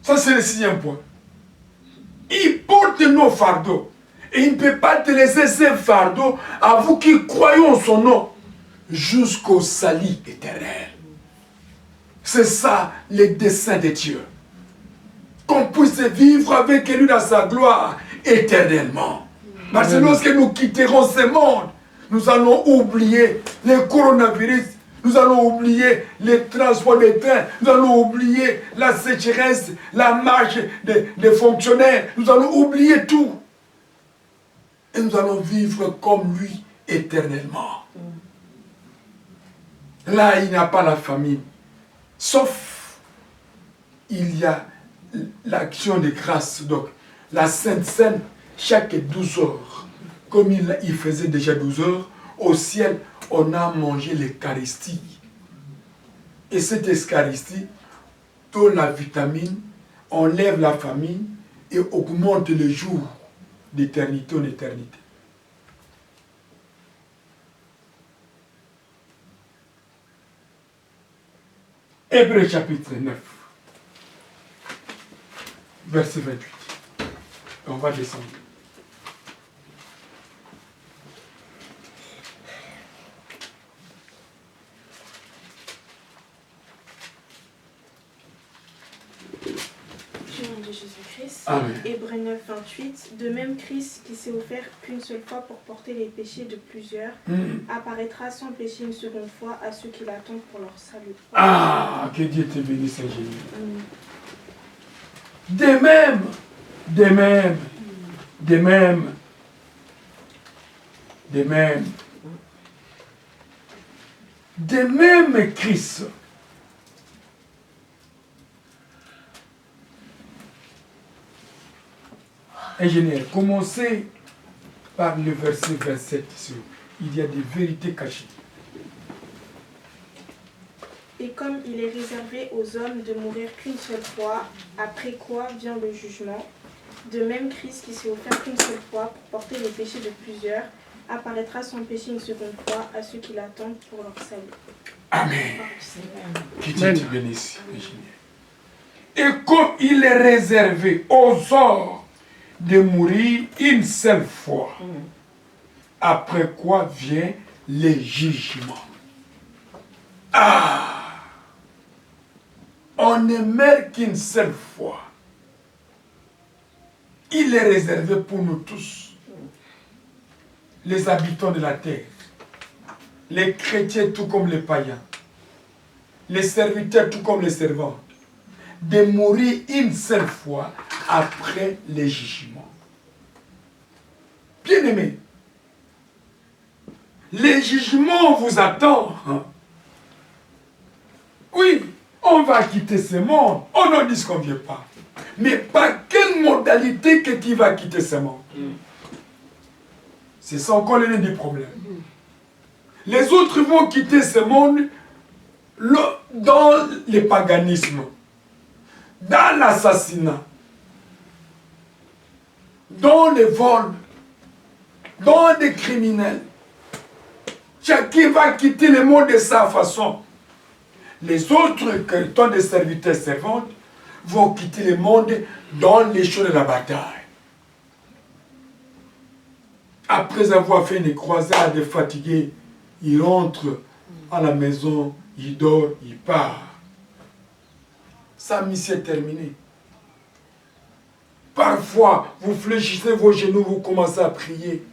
Ça, c'est le 6e point. Il porte nos fardeaux. Et il ne peut pas te laisser ces fardeaux à vous qui croyez en son nom jusqu'au salut éternel. C'est ça le dessein de Dieu. Qu'on puisse vivre avec lui dans sa gloire éternellement. Parce que lorsque nous quitterons ce monde, nous allons oublier le coronavirus, nous allons oublier les transports des trains, nous allons oublier la sécheresse, la marche des fonctionnaires, nous allons oublier tout. Et nous allons vivre comme lui éternellement. Là, il n'y a pas la famine. Sauf, il y a l'action de grâce. Donc, la Sainte Seine, chaque 12 heures, comme il faisait déjà 12 heures, au ciel, on a mangé l'Eucharistie. Et cette Eucharistie donne la vitamine, enlève la famine et augmente le jour d'éternité en éternité. Hébreux chapitre 9, verset 28. On va descendre. De Jésus-Christ. Amen. Hébreux 9, 28. De même, Christ, qui s'est offert qu'une seule fois pour porter les péchés de plusieurs, apparaîtra sans péché une seconde fois à ceux qui l'attendent pour leur salut. Ah, que Dieu te bénisse, Seigneur. De même, de même, de même, de même, de même Christ. Ingénieur, commencez par le verset 27. Il y a des vérités cachées. Et comme il est réservé aux hommes de mourir qu'une seule fois, après quoi vient le jugement, de même Christ qui s'est offert qu'une seule fois pour porter les péchés de plusieurs, apparaîtra sans péché une seconde fois à ceux qui l'attendent pour leur salut. Amen. Que Dieu te bénisse, ingénieur. Et comme il est réservé aux hommes de mourir une seule fois, après quoi vient le jugement. Ah! On ne meurt qu'une seule fois. Il est réservé pour nous tous, les habitants de la terre, les chrétiens tout comme les païens, les serviteurs tout comme les servantes, de mourir une seule fois après le jugement. Bien-aimés, le jugement vous attend. Oui, on va quitter ce monde. On ne dit qu'on ne vient pas. Mais par quelle modalité que tu vas quitter ce monde? C'est ça encore l'un des problèmes. Les autres vont quitter ce monde dans le paganisme, dans l'assassinat, dans le vol, dans des criminels. Chacun va quitter le monde de sa façon. Les autres, tant des serviteurs servantes, vont quitter le monde dans les champs de la bataille. Après avoir fait une croisade fatiguée, il rentre à la maison, il dort, il part. Sa mission est terminée. Parfois, vous fléchissez vos genoux, vous commencez à prier.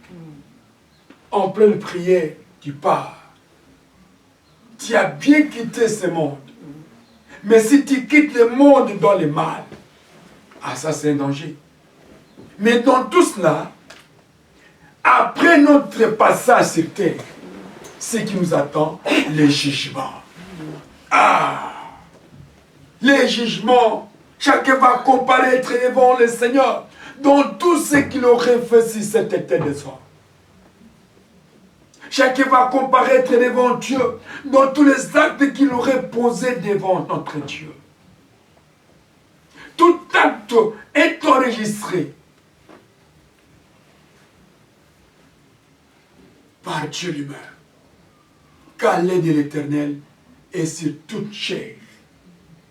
En pleine prière, tu pars. Tu as bien quitté ce monde. Mais si tu quittes le monde dans le mal, ah ça c'est un danger. Mais dans tout cela, après notre passage sur terre, ce qui nous attend, les jugements. Ah! Les jugements, chacun va comparaître devant le Seigneur dans tout ce qu'il aurait fait si c'était terre de soi. Chacun va comparaître devant Dieu dans tous les actes qu'il aurait posés devant notre Dieu. Tout acte est enregistré par Dieu lui-même. Car l'aide de l'Éternel est sur toute chair.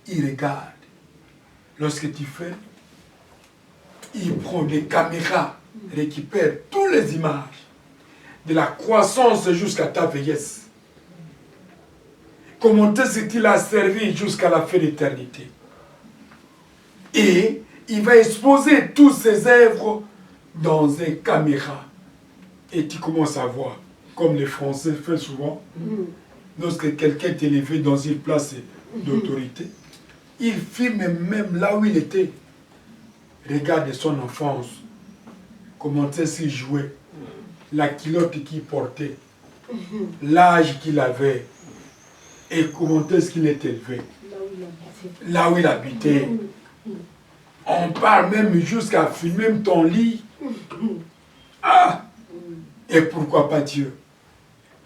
Il regarde lorsque tu fais, il prend des caméras, récupère toutes les images, de la croissance jusqu'à ta vieillesse. Comment est-ce qu'il a servi jusqu'à la fin de l'éternité. Et il va exposer toutes ses œuvres dans une caméra. Et tu commences à voir, comme les Français font souvent, lorsque quelqu'un est élevé dans une place d'autorité, il filme même là où il était. Regarde son enfance, comment est-ce qu'il jouait, la culotte qu'il portait, l'âge qu'il avait, et comment est-ce qu'il est élevé, là où il habitait. On parle même jusqu'à filmer ton lit. Ah! Et pourquoi pas Dieu?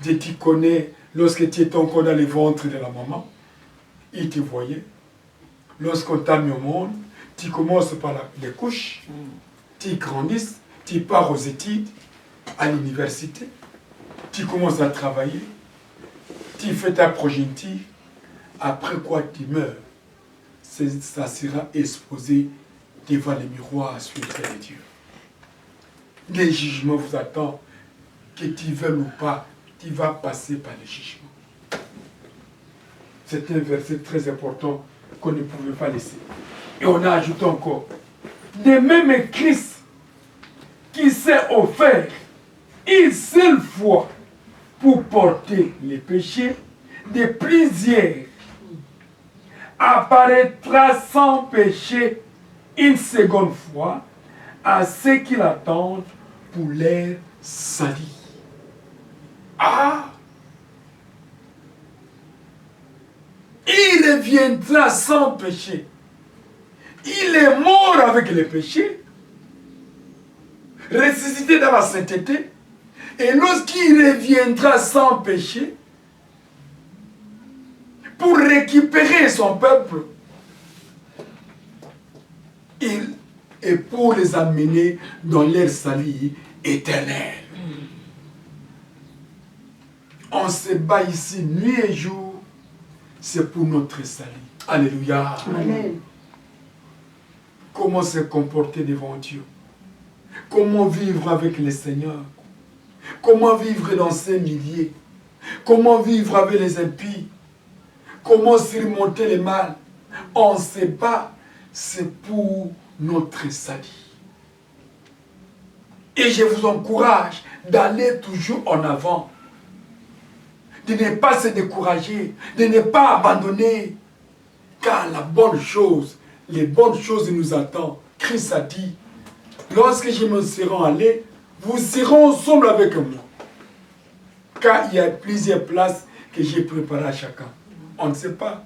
Dieu te connaît lorsque tu étais encore dans le ventre de la maman. Il te voyait. Lorsqu'on t'a mis au monde, tu commences par les couches, tu grandis, tu pars aux études, à l'université, tu commences à travailler, tu fais ta progéniture, après quoi tu meurs. Ça sera exposé devant les miroirs sur le trait de Dieu. Les jugements vous attendent, que tu veuilles ou pas, tu vas passer par les jugements. C'est un verset très important qu'on ne pouvait pas laisser. Et on a ajouté encore, de même Christ qui s'est offert une seule fois pour porter les péchés de plusieurs, apparaîtra sans péché une seconde fois à ceux qui l'attendent pour leur salut. Ah! Il reviendra sans péché. Il est mort avec les péchés, ressuscité dans la sainteté, et lorsqu'il reviendra sans péché, pour récupérer son peuple, et pour les amener dans leur salut éternel. On se bat ici nuit et jour, c'est pour notre salut. Alléluia. Amen. Comment se comporter devant Dieu? Comment vivre avec le Seigneur? Comment vivre dans ces milliers? Comment vivre avec les impies? Comment surmonter le mal? On se bat, c'est pour notre salut. Et je vous encourage d'aller toujours en avant, de ne pas se décourager, de ne pas abandonner, car la bonne chose, les bonnes choses nous attendent. Christ a dit, lorsque je me serai allé, vous serez ensemble avec moi. Car il y a plusieurs places que j'ai préparées à chacun. On ne sait pas.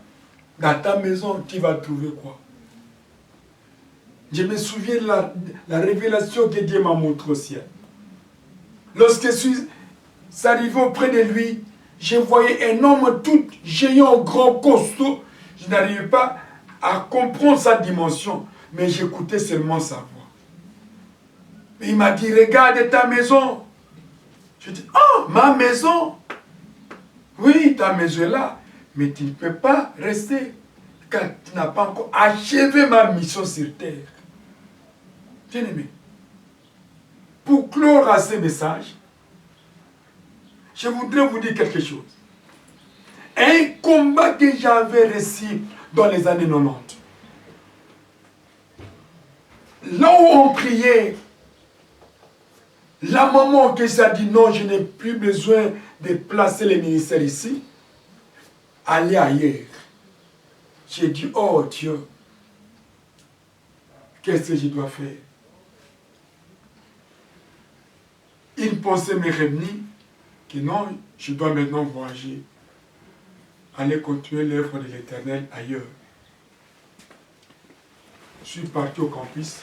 Dans ta maison, tu vas trouver quoi? Je me souviens de la révélation que Dieu m'a montrée au ciel. Lorsque je suis arrivé auprès de lui, je voyais un homme tout géant, grand, costaud. Je n'arrivais pas à comprendre sa dimension, mais j'écoutais seulement sa voix. Il m'a dit, regarde ta maison. Je dis, oh, ma maison. Oui, ta maison est là, mais tu ne peux pas rester, car tu n'as pas encore achevé ma mission sur terre. Bien-aimé, pour clore à ce message, je voudrais vous dire quelque chose. Un combat que j'avais reçu dans les années 90. Là où on priait, la maman qui s'est dit non, je n'ai plus besoin de placer les ministères ici, allez ailleurs. J'ai dit, oh Dieu, qu'est-ce que je dois faire? Une pensée me revenait que non, je dois maintenant voyager, aller continuer l'œuvre de l'Éternel ailleurs. Je suis parti au campus.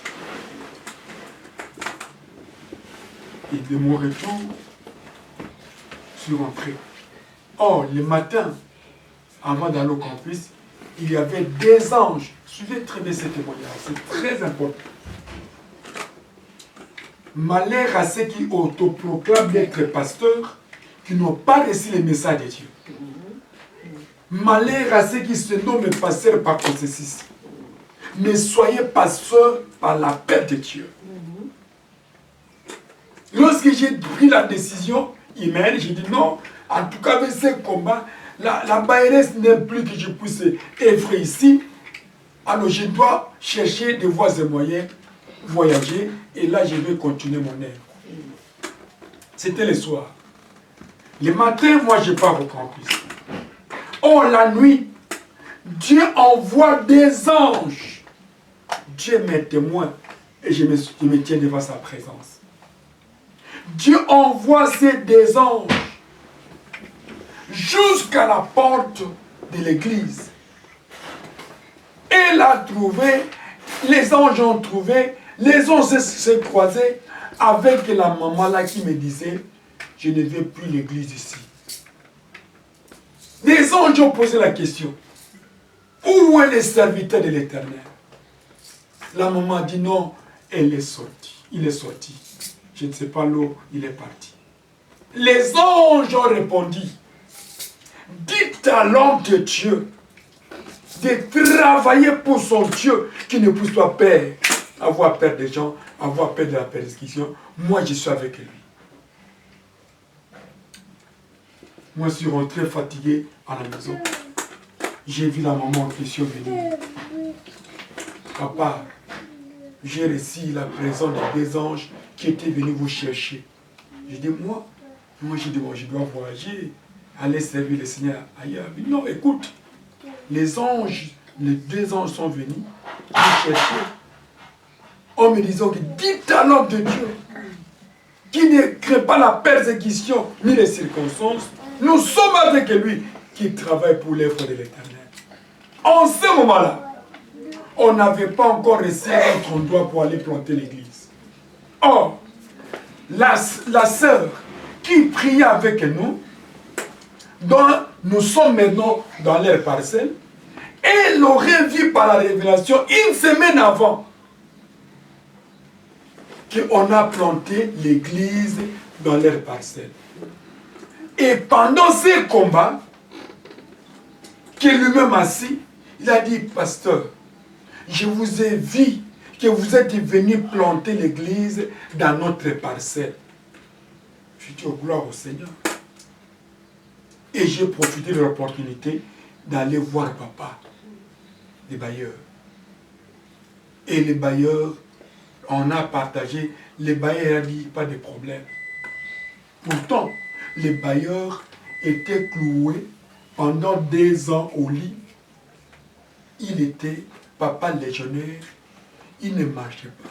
Et de mon retour, je suis rentré. Or, le matin, avant d'aller au campus, il y avait des anges. Suivez très bien ce témoignage, c'est très important. Malheur à ceux qui autoproclament d'être pasteurs, qui n'ont pas reçu les messages de Dieu. Malheur à ceux qui se nomment pasteurs par processus. ne soyez pas seuls par la paix de Dieu. Lorsque j'ai pris la décision humaine, j'ai dit non, en tout cas avec ce combat, la baïresse n'est plus que je puisse œuvrer ici. Alors je dois chercher des voies et moyens, voyager, et là je vais continuer mon œuvre. C'était le soir. Le matin, moi je pars au campus. Oh, la nuit, Dieu envoie des anges. Dieu m'est témoin et je me tiens devant sa présence. Dieu envoie des anges jusqu'à la porte de l'église. Elle a trouvé, les anges ont trouvé, les anges se croisés avec la maman là qui me disait, je ne veux plus l'église ici. Les anges ont posé la question, où est le serviteur de l'Éternel? La maman a dit non, elle est sortie, il est sorti. Je ne sais pas l'eau, il est parti. Les anges ont répondu, dites à l'homme de Dieu de travailler pour son Dieu qui ne puisse pas peur, avoir peur des gens, avoir peur de la persécution. Moi, je suis avec lui. Moi, je suis rentré fatigué à la maison. J'ai vu la maman qui est venue. Papa, j'ai reçu la présence des deux anges qui étaient venus vous chercher. J'ai dit, moi j'ai dit, je dois voyager, aller servir le Seigneur ailleurs. Mais non, écoute, les anges, les deux anges sont venus nous chercher en me disant que dites à l'homme de Dieu qui ne crée pas la persécution ni les circonstances, nous sommes avec lui qui travaille pour l'œuvre de l'Éternel. En ce moment-là, on n'avait pas encore reçu notre endroit pour aller planter l'église. Or, la sœur qui priait avec nous, dont nous sommes maintenant dans leur parcelle, elle aurait vu par la révélation une semaine avant qu'on a planté l'église dans leur parcelle. Et pendant ces combats, que lui-même assis, il a dit, pasteur, je vous ai vu que vous êtes venu planter l'église dans notre parcelle. Je dis, oh, gloire au Seigneur. Et j'ai profité de l'opportunité d'aller voir papa, les bailleurs. Et les bailleurs, on a partagé, les bailleurs ont dit, pas de problème. Pourtant, les bailleurs étaient cloués pendant 2 ans au lit. Il était papa légionnaire, il ne marchait pas.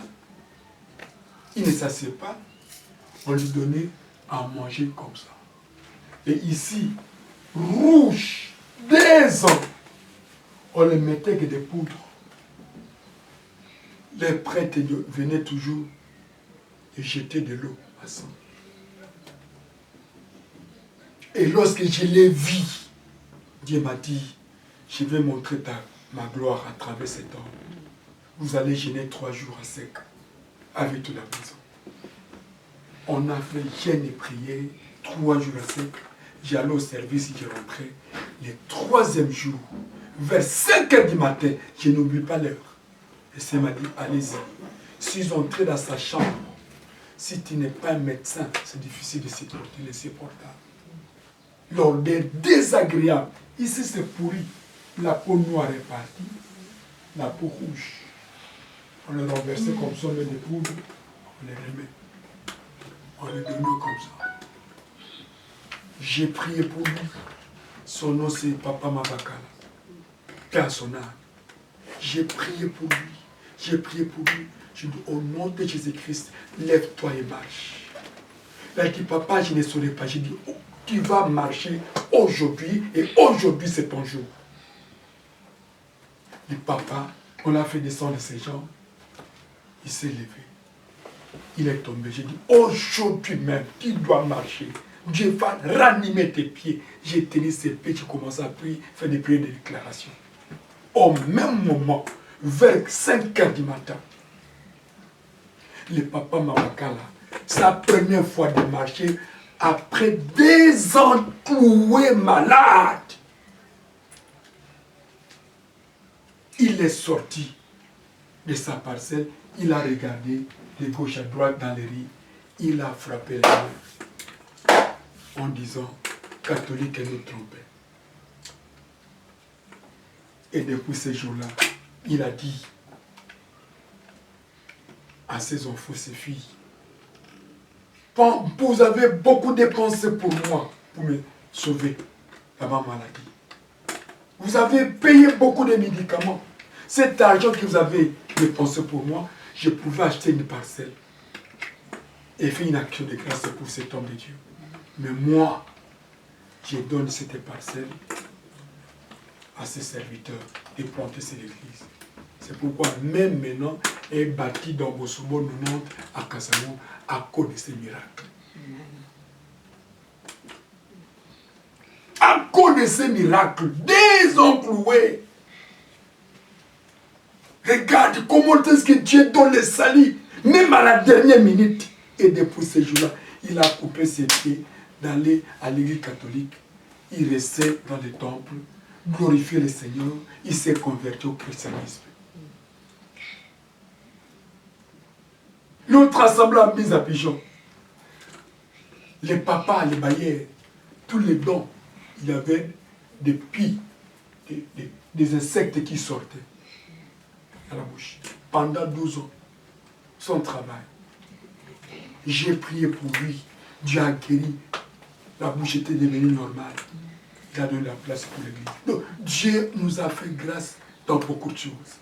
Il ne s'asseyait pas, on lui donnait à manger comme ça. Et ici, rouge, 2 ans, on ne mettait que des poudres. Les prêtres venaient toujours et jetaient de l'eau à sang. Et lorsque je l'ai vu, Dieu m'a dit, je vais montrer ma gloire à travers cet homme. Vous allez jeûner 3 jours à sec avec toute la maison. On a fait jeûne et prière 3 jours à sec. J'allais au service et je rentrais. Le 3e jour, vers 5 h du matin, je n'oublie pas l'heure. Et ça m'a dit, allez-y. Si ils sont entrés dans sa chambre, si tu n'es pas un médecin, c'est difficile de se laisser porter. L'odeur désagréable. Ici, c'est pourri. La peau noire est partie, la peau rouge. On les renversait comme ça, on met des poudres, on les remet. On les donnait comme ça. J'ai prié pour lui. Son nom, c'est Papa Mabakala. Paix à son âme. J'ai prié pour lui. J'ai prié pour lui. Je dis, au nom de Jésus-Christ, lève-toi et marche. Il a dit, papa, je ne saurais pas. J'ai dit, oh, tu vas marcher aujourd'hui et aujourd'hui c'est ton jour. Le papa, on l'a fait descendre ses jambes. Il s'est levé. Il est tombé. J'ai dit, aujourd'hui même, tu dois marcher. Dieu va ranimer tes pieds. J'ai tenu ses pieds, j'ai commencé à prier, faire des prières de déclaration. Au même moment, vers 5 h du matin, le papa Mabakala, sa première fois de marcher, après 2 ans cloué malade, il est sorti de sa parcelle, il a regardé de gauche à droite dans les rues, il a frappé les mains en disant catholique et nous tromper. Et depuis ce jour-là, il a dit à ses enfants, ses filles, vous avez beaucoup dépensé pour moi, pour me sauver de ma maladie. Vous avez payé beaucoup de médicaments. Cet argent que vous avez dépensé pour moi, je pouvais acheter une parcelle et faire une action de grâce pour cet homme de Dieu. Mais moi, je donne cette parcelle à ses serviteurs et planter cette église. C'est pourquoi même maintenant, elle est bâtie dans Bosobo, nous à Kassamou, à cause de ces miracles. À cause de ces miracles, des ont cloué. Regarde comment est-ce que Dieu donne le salut, même à la dernière minute. Et depuis ce jour-là, il a coupé ses pieds d'aller à l'église catholique. Il restait dans le temple, glorifier le Seigneur. Il s'est converti au christianisme. Notre assemblée a mis à pigeon. Les papas, les bailleurs, tous les dons, il y avait des pies, des insectes qui sortaient à la bouche. Pendant 12 ans, son travail. J'ai prié pour lui. Dieu a guéri. La bouche était devenue normale. Il a donné la place pour l'église. Donc, Dieu nous a fait grâce dans beaucoup de choses.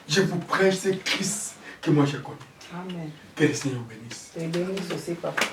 Je vous prêche ce Christ que moi je connais. Amen. Que le Seigneur bénisse. Et bénisse aussi, papa.